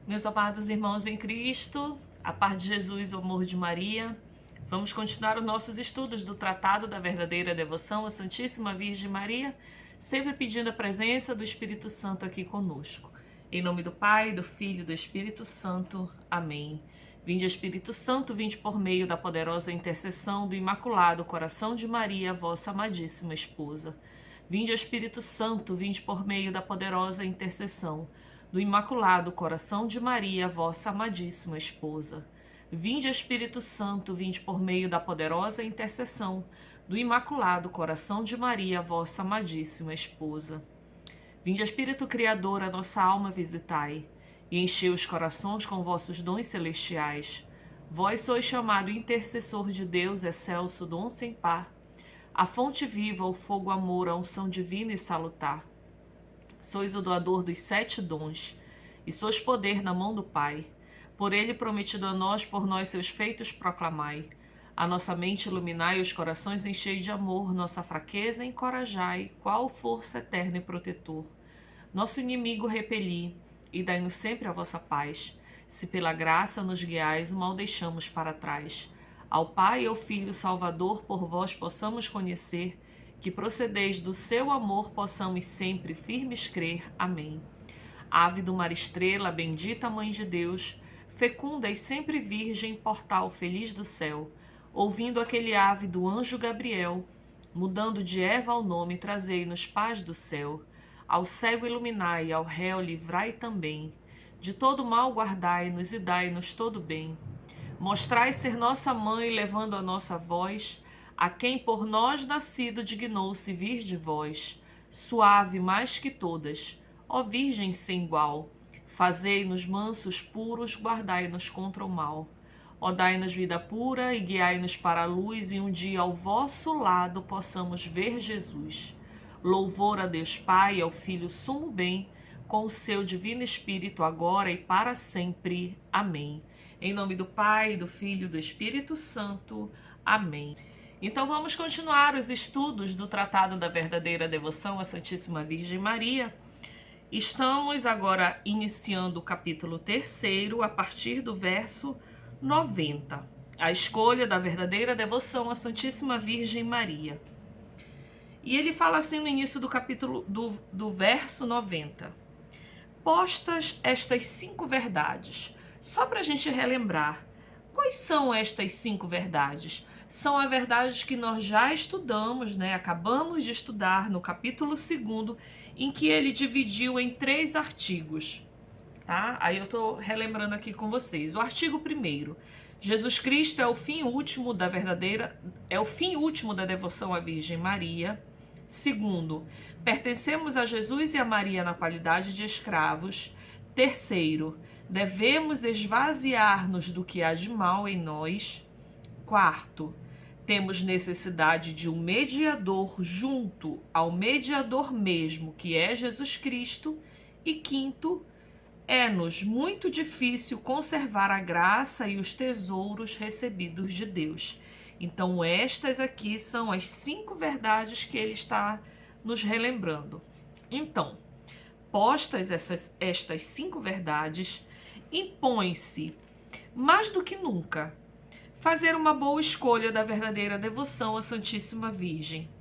Meus amados irmãos em Cristo, a paz de Jesus, o amor de Maria, vamos continuar os nossos estudos do Tratado da Verdadeira Devoção à Santíssima Virgem Maria, sempre pedindo a presença do Espírito Santo aqui conosco. Em nome do Pai, do Filho e do Espírito Santo. Amém. Vinde, Espírito Santo, vinde por meio da poderosa intercessão do Imaculado Coração de Maria, vossa amadíssima esposa. Vinde, Espírito Santo, vinde por meio da poderosa intercessão do Imaculado Coração de Maria, vossa amadíssima esposa. Vinde, Espírito Santo, vinde por meio da poderosa intercessão do Imaculado Coração de Maria, vossa amadíssima esposa. Vinde, Espírito Criador, a nossa alma visitai, e enchei os corações com vossos dons celestiais. Vós sois chamado intercessor de Deus, excelso dom sem par, a fonte viva, o fogo amor, a unção divina e salutar. Sois o doador dos 7 dons, e sois poder na mão do Pai. Por ele prometido a nós, por nós seus feitos proclamai. A nossa mente iluminai, os corações enchei de amor, nossa fraqueza encorajai, qual força eterna e protetor. Nosso inimigo repeli, e dai-nos sempre a vossa paz. Se pela graça nos guiais, o mal deixamos para trás. Ao Pai e ao Filho Salvador, por vós possamos conhecer, que procedeis do seu amor, possamos sempre firmes crer. Amém. Ave do mar estrela, bendita Mãe de Deus, fecunda e sempre virgem, portal feliz do céu, ouvindo aquele ave do anjo Gabriel, mudando de Eva ao nome, trazei-nos paz do céu. Ao cego iluminai, ao réu livrai também, de todo mal guardai-nos e dai-nos todo bem. Mostrai ser nossa mãe, levando a nossa voz, a quem por nós nascido dignou-se vir de vós, suave mais que todas, ó Virgem sem igual, fazei-nos mansos puros, guardai-nos contra o mal. Ó dai-nos vida pura e guiai-nos para a luz, e um dia ao vosso lado possamos ver Jesus. Louvor a Deus Pai e ao Filho sumo bem, com o seu divino Espírito, agora e para sempre. Amém. Em nome do Pai, do Filho e do Espírito Santo. Amém. Então vamos continuar os estudos do Tratado da Verdadeira Devoção à Santíssima Virgem Maria. Estamos agora iniciando o capítulo 3º, a partir do verso 90. A escolha da verdadeira devoção à Santíssima Virgem Maria. E ele fala assim no início do capítulo, do verso 90. Postas estas 5 verdades. Só para a gente relembrar, quais são estas 5 verdades? São as verdades que nós já estudamos, né? Acabamos de estudar no capítulo 2º, em que ele dividiu em 3 artigos, tá? Aí eu tô relembrando aqui com vocês. O artigo 1º, Jesus Cristo é o fim último da devoção à Virgem Maria. 2º, pertencemos a Jesus e a Maria na qualidade de escravos. 3º, devemos esvaziar-nos do que há de mal em nós. 4º, temos necessidade de um mediador junto ao mediador mesmo, que é Jesus Cristo. E 5º, é-nos muito difícil conservar a graça e os tesouros recebidos de Deus. Então, estas aqui são as 5 verdades que ele está nos relembrando. Então, postas estas 5 verdades, impõe-se, mais do que nunca, fazer uma boa escolha da verdadeira devoção à Santíssima Virgem,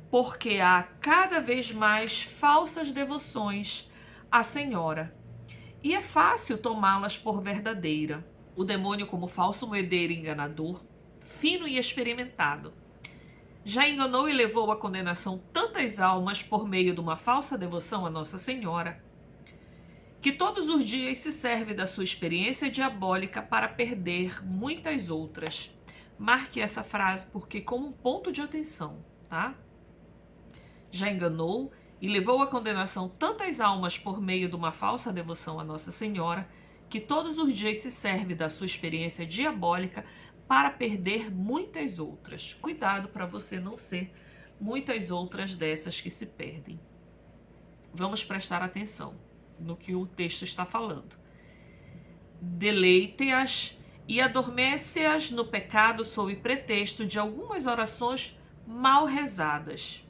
porque há cada vez mais falsas devoções à Senhora, e é fácil tomá-las por verdadeira. O demônio, como falso moedeiro enganador, fino e experimentado, já enganou e levou à condenação tantas almas por meio de uma falsa devoção a Nossa Senhora, que todos os dias se serve da sua experiência diabólica para perder muitas outras. Marque essa frase porque como um ponto de atenção, tá? Já enganou e levou à condenação tantas almas por meio de uma falsa devoção a Nossa Senhora, que todos os dias se serve da sua experiência diabólica para perder muitas outras. Cuidado para você não ser muitas outras dessas que se perdem. Vamos prestar atenção no que o texto está falando. Deleite-as e adormece-as no pecado sob pretexto de algumas orações mal rezadas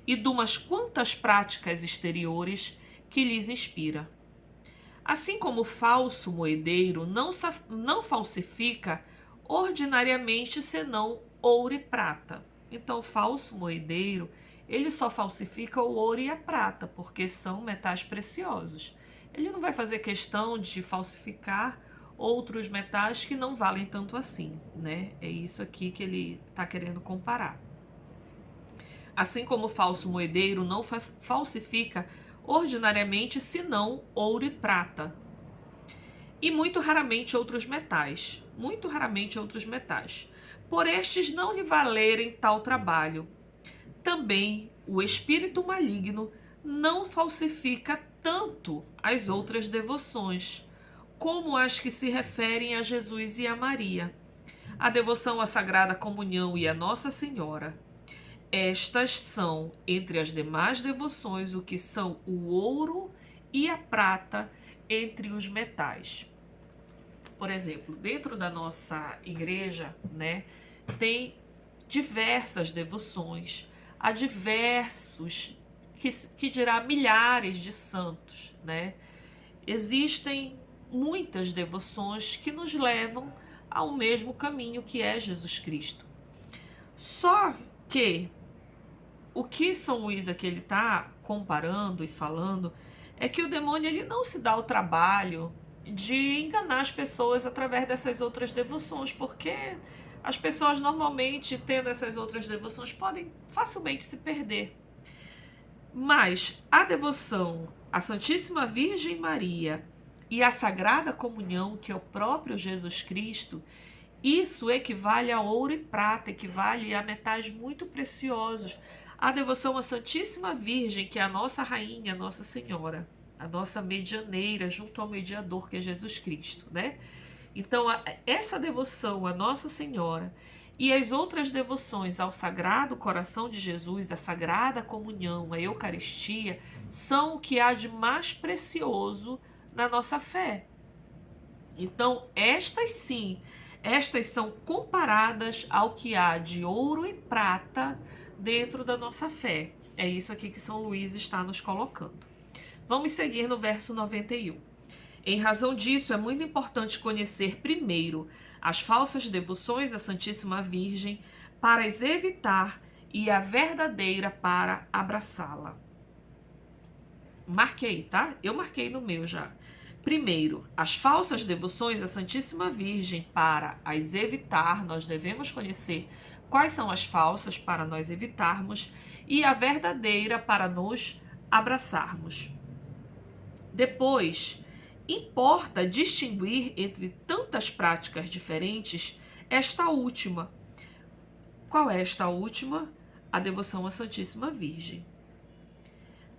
e de umas quantas práticas exteriores que lhes inspira. Assim como o falso moedeiro não falsifica ordinariamente senão ouro e prata. Então, o falso moedeiro, ele só falsifica o ouro e a prata, porque são metais preciosos. Ele não vai fazer questão de falsificar outros metais que não valem tanto assim, né? É isso aqui que ele está querendo comparar. Assim como o falso moedeiro não falsifica ordinariamente senão ouro e prata, e muito raramente outros metais, por estes não lhe valerem tal trabalho. Também o espírito maligno não falsifica tanto as outras devoções, como as que se referem a Jesus e a Maria, a devoção à Sagrada Comunhão e a Nossa Senhora. Estas são, entre as demais devoções, o que são o ouro e a prata entre os metais. Por exemplo, dentro da nossa igreja, né, tem diversas devoções a diversos, que dirá milhares de santos, né? Existem muitas devoções que nos levam ao mesmo caminho que é Jesus Cristo. Só que o que São Luís aqui ele está comparando e falando é que o demônio ele não se dá o trabalho de enganar as pessoas através dessas outras devoções, porque as pessoas normalmente, tendo essas outras devoções, podem facilmente se perder. Mas a devoção à Santíssima Virgem Maria e à Sagrada Comunhão, que é o próprio Jesus Cristo, isso equivale a ouro e prata, equivale a metais muito preciosos. A devoção à Santíssima Virgem, que é a nossa rainha, Nossa Senhora, a nossa medianeira, junto ao mediador, que é Jesus Cristo, né? Então, essa devoção à Nossa Senhora e as outras devoções ao Sagrado Coração de Jesus, a Sagrada Comunhão, a Eucaristia, são o que há de mais precioso na nossa fé. Então, estas sim, estas são comparadas ao que há de ouro e prata dentro da nossa fé. É isso aqui que São Luís está nos colocando. Vamos seguir no verso 91. Em razão disso, é muito importante conhecer primeiro as falsas devoções à Santíssima Virgem para as evitar e a verdadeira para abraçá-la. Marquei, tá? Eu marquei no meu já. Primeiro, as falsas devoções à Santíssima Virgem para as evitar, nós devemos conhecer quais são as falsas para nós evitarmos e a verdadeira para nos abraçarmos. Depois, importa distinguir entre tantas práticas diferentes esta última. Qual é esta última? A devoção à Santíssima Virgem.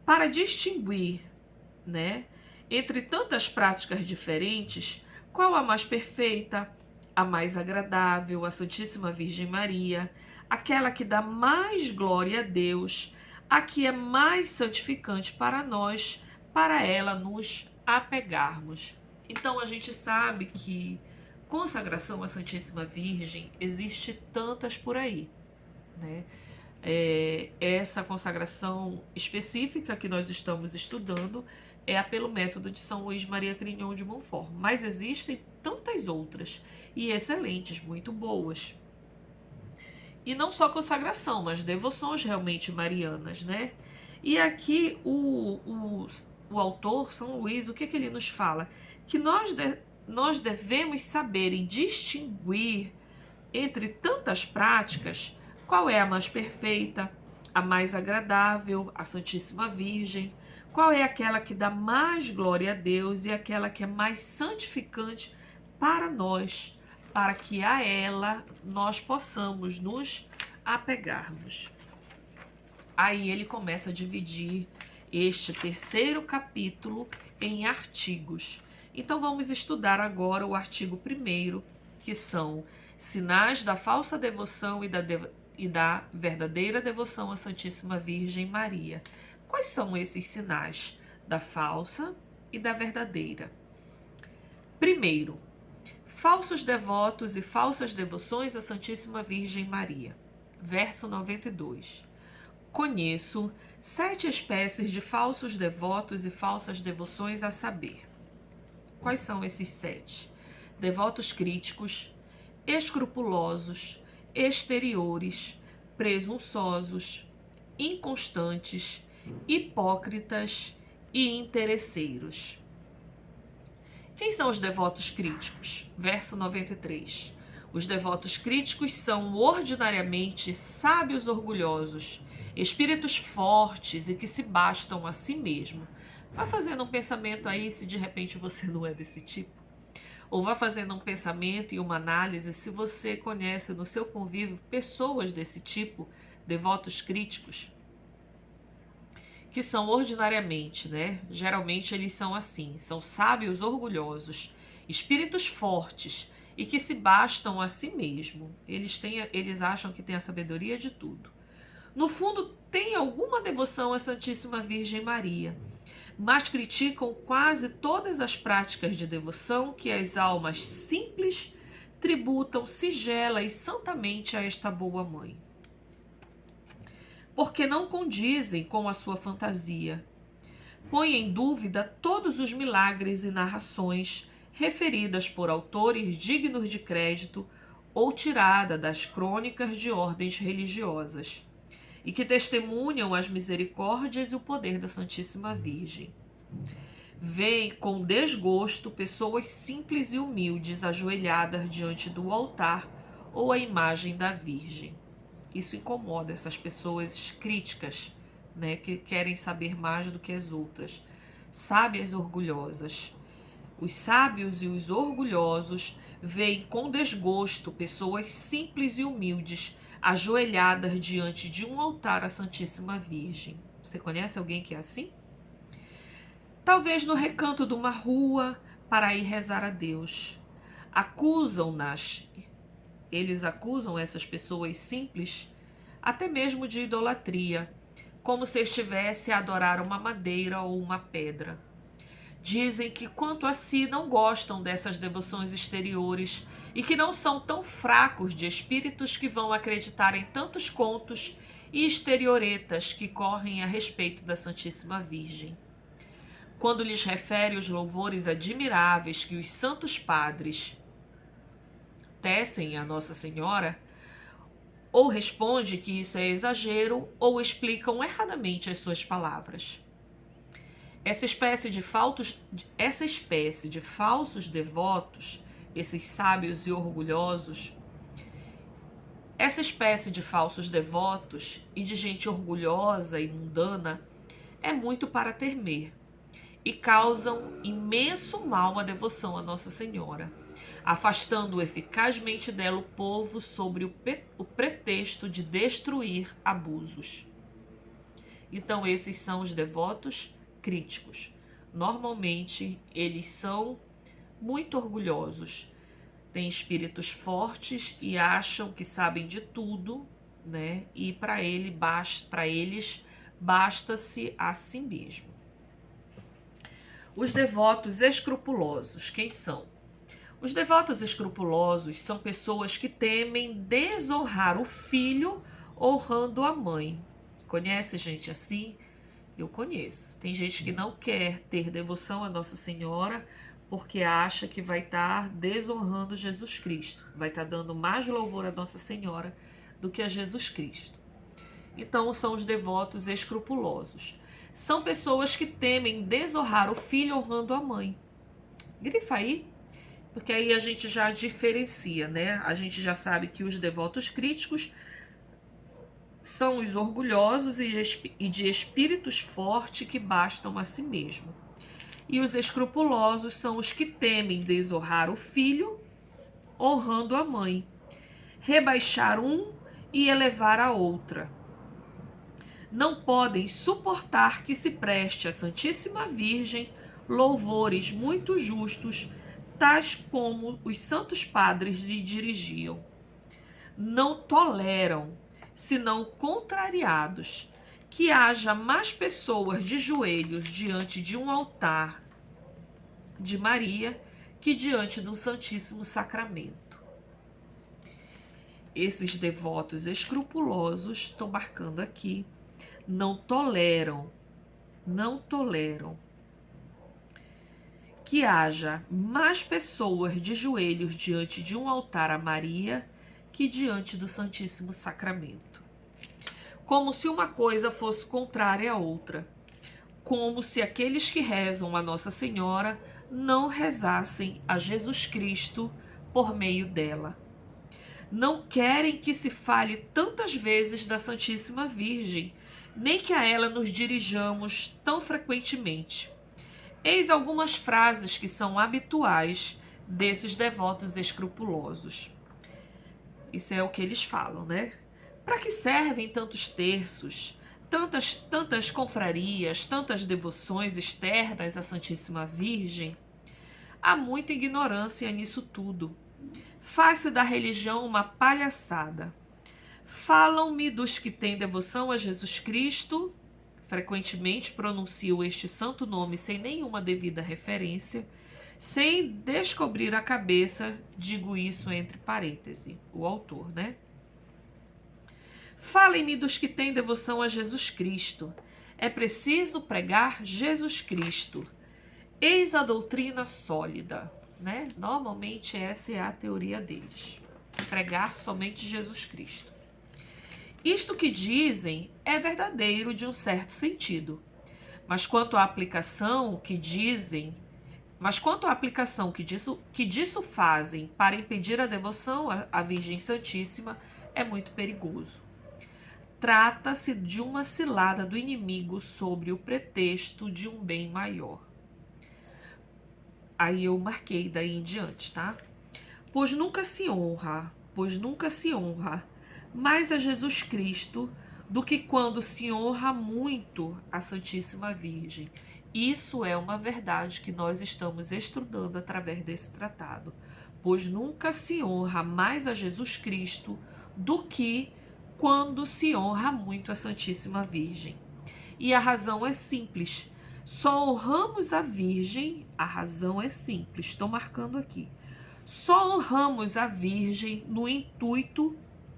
Para distinguir, né, entre tantas práticas diferentes, qual a mais perfeita, a mais agradável, a Santíssima Virgem Maria, aquela que dá mais glória a Deus, a que é mais santificante para nós, para ela nos apegarmos. Então a gente sabe que consagração à Santíssima Virgem existe tantas por aí, né? Essa consagração específica que nós estamos estudando é pelo método de São Luís Maria Grignon de Montfort, mas existem tantas outras e excelentes, muito boas. E não só consagração, mas devoções realmente marianas, né? E aqui o autor, São Luís, o que ele nos fala? Que nós devemos saber e distinguir entre tantas práticas qual é a mais perfeita, a mais agradável, a Santíssima Virgem, qual é aquela que dá mais glória a Deus e aquela que é mais santificante para nós, para que a ela nós possamos nos apegarmos. Aí ele começa a dividir este terceiro capítulo em artigos. Então vamos estudar agora o artigo 1º, que são sinais da falsa devoção e da verdadeira devoção à Santíssima Virgem Maria. Quais são esses sinais da falsa e da verdadeira? Primeiro, falsos devotos e falsas devoções à Santíssima Virgem Maria. Verso 92. Conheço 7 espécies de falsos devotos e falsas devoções, a saber: Quais são esses 7? Devotos críticos, escrupulosos, exteriores, presunçosos, inconstantes, hipócritas e interesseiros. Quem são os devotos críticos? Verso 93. Os devotos críticos são ordinariamente sábios orgulhosos, espíritos fortes e que se bastam a si mesmo. Vá fazendo um pensamento aí se de repente você não é desse tipo. Ou vá fazendo um pensamento e uma análise se você conhece no seu convívio pessoas desse tipo, devotos críticos, que são ordinariamente, né? Geralmente eles são assim, são sábios orgulhosos, espíritos fortes e que se bastam a si mesmo. Eles acham que têm a sabedoria de tudo. No fundo, tem alguma devoção à Santíssima Virgem Maria, mas criticam quase todas as práticas de devoção que as almas simples tributam sigela e santamente a esta boa mãe. Porque não condizem com a sua fantasia. Põe em dúvida todos os milagres e narrações referidas por autores dignos de crédito ou tirada das crônicas de ordens religiosas, e que testemunham as misericórdias e o poder da Santíssima Virgem. Vêem com desgosto pessoas simples e humildes ajoelhadas diante do altar ou a imagem da Virgem. Isso incomoda essas pessoas críticas, né, que querem saber mais do que as outras. Sábias orgulhosas. Os sábios e os orgulhosos veem com desgosto pessoas simples e humildes ajoelhadas diante de um altar à Santíssima Virgem. Você conhece alguém que é assim? Talvez no recanto de uma rua para ir rezar a Deus. Eles acusam essas pessoas simples até mesmo de idolatria, como se estivesse a adorar uma madeira ou uma pedra. Dizem que quanto a si não gostam dessas devoções exteriores e que não são tão fracos de espíritos que vão acreditar em tantos contos e exterioretas que correm a respeito da Santíssima Virgem. Quando lhes refere os louvores admiráveis que os santos padres tecem a Nossa Senhora, ou responde que isso é exagero ou explicam erradamente as suas palavras. Essa espécie de falsos devotos, esses sábios e orgulhosos, essa espécie de falsos devotos e de gente orgulhosa e mundana é muito para temer e causam imenso mal à devoção à Nossa Senhora, afastando eficazmente dela o povo sobre o pretexto de destruir abusos. Então, esses são os devotos críticos. Normalmente, eles são muito orgulhosos, têm espíritos fortes e acham que sabem de tudo, né? E para eles basta-se a si mesmo. Os devotos escrupulosos, quem são? Os devotos escrupulosos são pessoas que temem desonrar o filho honrando a mãe. Conhece gente assim? Eu conheço. Tem gente que não quer ter devoção à Nossa Senhora porque acha que vai estar desonrando Jesus Cristo. Vai estar dando mais louvor à Nossa Senhora do que a Jesus Cristo. Então, são os devotos escrupulosos. São pessoas que temem desonrar o filho honrando a mãe. Grifa aí, porque aí a gente já diferencia, né? A gente já sabe que os devotos críticos são os orgulhosos e de espíritos fortes que bastam a si mesmo. E os escrupulosos são os que temem desonrar o filho honrando a mãe, rebaixar um e elevar a outra. Não podem suportar que se preste à Santíssima Virgem louvores muito justos, tais como os santos padres lhe dirigiam. Não toleram, senão contrariados, que haja mais pessoas de joelhos diante de um altar de Maria que diante do Santíssimo Sacramento. Esses devotos escrupulosos, estou marcando aqui, não toleram que haja mais pessoas de joelhos diante de um altar a Maria que diante do Santíssimo Sacramento. Como se uma coisa fosse contrária à outra. Como se aqueles que rezam a Nossa Senhora não rezassem a Jesus Cristo por meio dela. Não querem que se fale tantas vezes da Santíssima Virgem, nem que a ela nos dirijamos tão frequentemente. Eis algumas frases que são habituais desses devotos escrupulosos. Isso é o que eles falam, né? Para que servem tantos terços, tantas confrarias, tantas devoções externas à Santíssima Virgem? Há muita ignorância nisso tudo. Faz-se da religião uma palhaçada. Falam-me dos que têm devoção a Jesus Cristo, frequentemente pronunciam este santo nome sem nenhuma devida referência, sem descobrir a cabeça, digo isso entre parênteses, o autor, né? Falem-me dos que têm devoção a Jesus Cristo. É preciso pregar Jesus Cristo. Eis a doutrina sólida, né? Normalmente essa é a teoria deles. Pregar somente Jesus Cristo. Isto que dizem é verdadeiro de um certo sentido. Mas quanto à aplicação que disso fazem para impedir a devoção à Virgem Santíssima, é muito perigoso. Trata-se de uma cilada do inimigo sobre o pretexto de um bem maior. Aí eu marquei daí em diante, tá? Pois nunca se honra mais a Jesus Cristo do que quando se honra muito a Santíssima Virgem. Isso é uma verdade que nós estamos estudando através desse tratado. Pois nunca se honra mais a Jesus Cristo do que quando se honra muito a Santíssima Virgem. E a razão é simples. Só honramos a Virgem, a razão é simples, estou marcando aqui. Só honramos a Virgem no intuito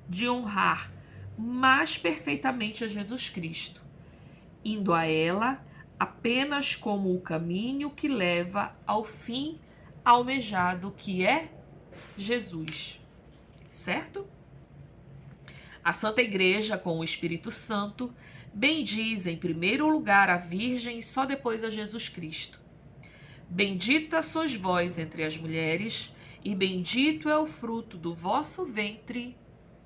de honrar mais perfeitamente a Jesus Cristo, indo a ela apenas como o caminho que leva ao fim almejado, que é Jesus. Certo? A Santa Igreja, com o Espírito Santo, bendiz em primeiro lugar a Virgem e só depois a Jesus Cristo. Bendita sois vós entre as mulheres, e bendito é o fruto do vosso ventre,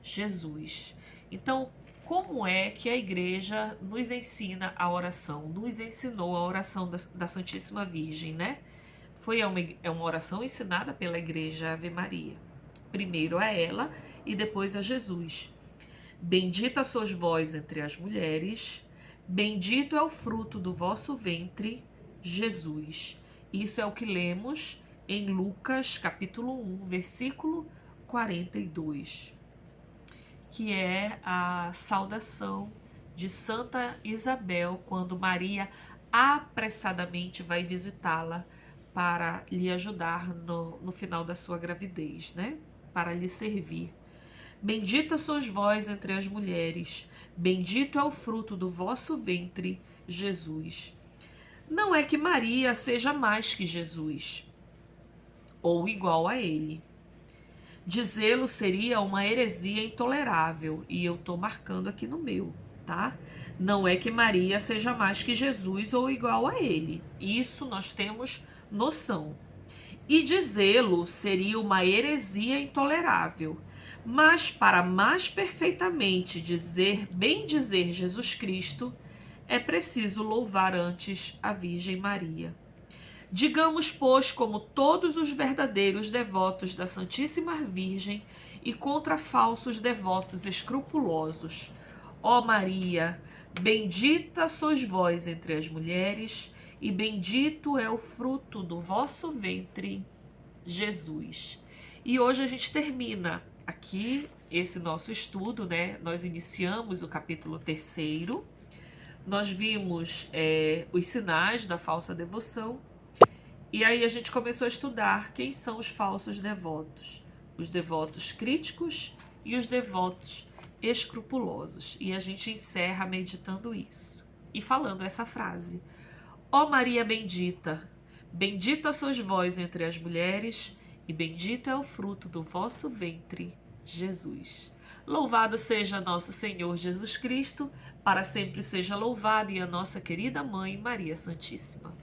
Jesus. Então, como é que a Igreja nos ensina a oração? Nos ensinou a oração da Santíssima Virgem, né? É uma oração ensinada pela Igreja Ave Maria. Primeiro a ela e depois a Jesus. Bendita sois vós entre as mulheres, bendito é o fruto do vosso ventre, Jesus. Isso é o que lemos em Lucas, capítulo 1, versículo 42, que é a saudação de Santa Isabel quando Maria apressadamente vai visitá-la para lhe ajudar no final da sua gravidez, né? Para lhe servir. Bendita sois vós entre as mulheres, bendito é o fruto do vosso ventre, Jesus. Não é que Maria seja mais que Jesus, ou igual a ele. Dizê-lo seria uma heresia intolerável, e eu estou marcando aqui no meu, tá? Não é que Maria seja mais que Jesus ou igual a ele. Isso nós temos noção. E dizê-lo seria uma heresia intolerável. Mas para mais perfeitamente bem dizer Jesus Cristo, é preciso louvar antes a Virgem Maria. Digamos, pois, como todos os verdadeiros devotos da Santíssima Virgem e contra falsos devotos escrupulosos: ó Maria, bendita sois vós entre as mulheres, e bendito é o fruto do vosso ventre, Jesus. E hoje a gente termina aqui esse nosso estudo, né? Nós iniciamos o capítulo 3º, nós vimos os sinais da falsa devoção, e aí a gente começou a estudar quem são os falsos devotos, os devotos críticos e os devotos escrupulosos. E a gente encerra meditando isso e falando essa frase: ó Maria bendita, Bendita sois vós entre as mulheres, e bendito é o fruto do vosso ventre, Jesus. Louvado seja nosso Senhor Jesus Cristo, para sempre seja louvado, e a nossa querida Mãe, Maria Santíssima.